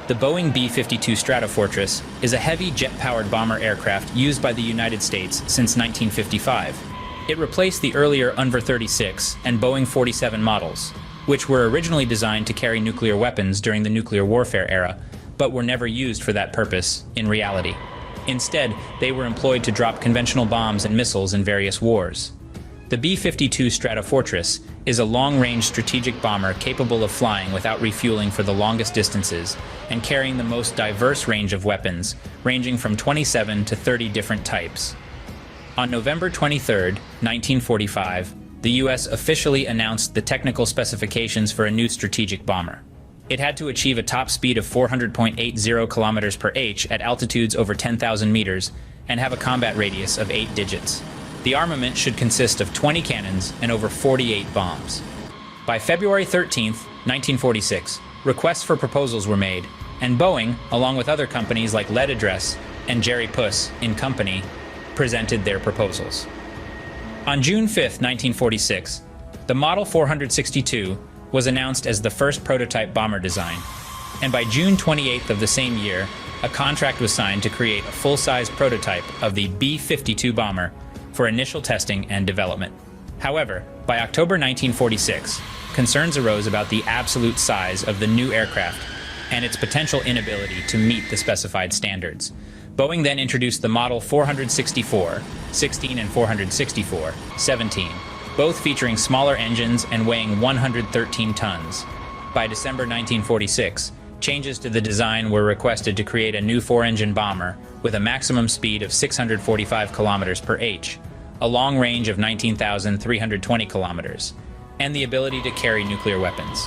The Boeing B-52 Stratofortress is a heavy jet-powered bomber aircraft used by the United States since 1955. It replaced the earlier UNVR 36 and Boeing 47 models, which were originally designed to carry nuclear weapons during the nuclear warfare era, but were never used for that purpose in reality. Instead, they were employed to drop conventional bombs and missiles in various wars. The B-52 Stratofortress is a long-range strategic bomber capable of flying without refueling for the longest distances and carrying the most diverse range of weapons, ranging from 27 to 30 different types. On November 23, 1945, the U.S. officially announced the technical specifications for a new strategic bomber. It had to achieve a top speed of 400.80 kilometers per h at altitudes over 10,000 meters and have a combat radius of 8 digits. The armament should consist of 20 cannons and over 48 bombs. By February 13, 1946, requests for proposals were made, and Boeing, along with other companies like Lead Address and Jerry Puss in Company, presented their proposals. On June 5, 1946, the Model 462 was announced as the first prototype bomber design, and by June 28th of the same year, a contract was signed to create a full-size prototype of the B-52 bomber for initial testing and development. However, by October 1946, concerns arose about the absolute size of the new aircraft and its potential inability to meet the specified standards. Boeing then introduced the Model 464, 16 and 464, 17, both featuring smaller engines and weighing 113 tons. By December 1946, changes to the design were requested to create a new 4-engine bomber with a maximum speed of 645 kilometers per h, a long range of 19,320 kilometers, and the ability to carry nuclear weapons.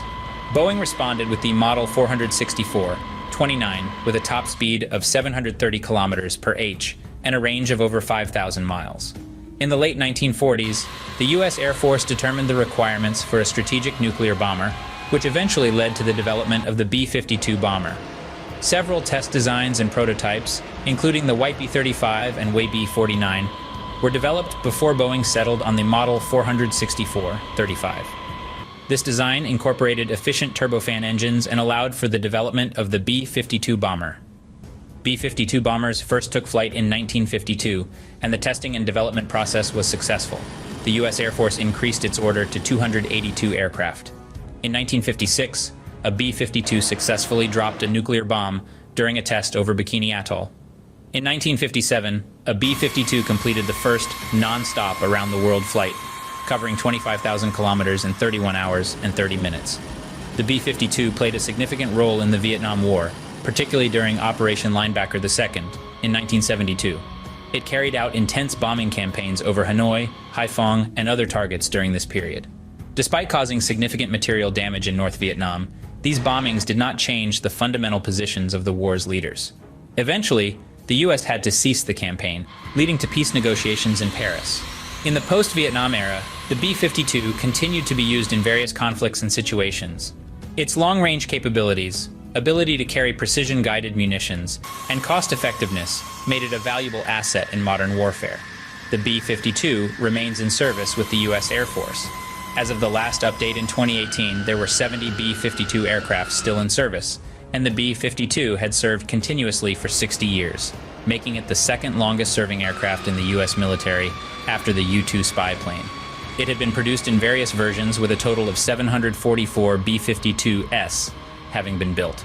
Boeing responded with the Model 464, 29, with a top speed of 730 kilometers per h and a range of over 5,000 miles. In the late 1940s, the U.S. Air Force determined the requirements for a strategic nuclear bomber, which eventually led to the development of the B-52 bomber. Several test designs and prototypes, including the White B-35 and Way B-49, were developed before Boeing settled on the Model 464-35. This design incorporated efficient turbofan engines and allowed for the development of the B-52 bomber. B-52 bombers first took flight in 1952, and the testing and development process was successful. The U.S. Air Force increased its order to 282 aircraft. In 1956, a B-52 successfully dropped a nuclear bomb during a test over Bikini Atoll. In 1957, a B-52 completed the first non-stop around-the-world flight, covering 25,000 kilometers in 31 hours and 30 minutes. The B-52 played a significant role in the Vietnam War, particularly during Operation Linebacker II in 1972. It carried out intense bombing campaigns over Hanoi, Haiphong, and other targets during this period. Despite causing significant material damage in North Vietnam, these bombings did not change the fundamental positions of the war's leaders. Eventually, the U.S. had to cease the campaign, leading to peace negotiations in Paris. In the post-Vietnam era, the B-52 continued to be used in various conflicts and situations. Its long-range capabilities, ability to carry precision-guided munitions, and cost-effectiveness made it a valuable asset in modern warfare. The B-52 remains in service with the U.S. Air Force. As of the last update in 2018, there were 70 B-52 aircraft still in service, and the B-52 had served continuously for 60 years, making it the second longest-serving aircraft in the U.S. military after the U-2 spy plane. It had been produced in various versions with a total of 744 B-52s having been built.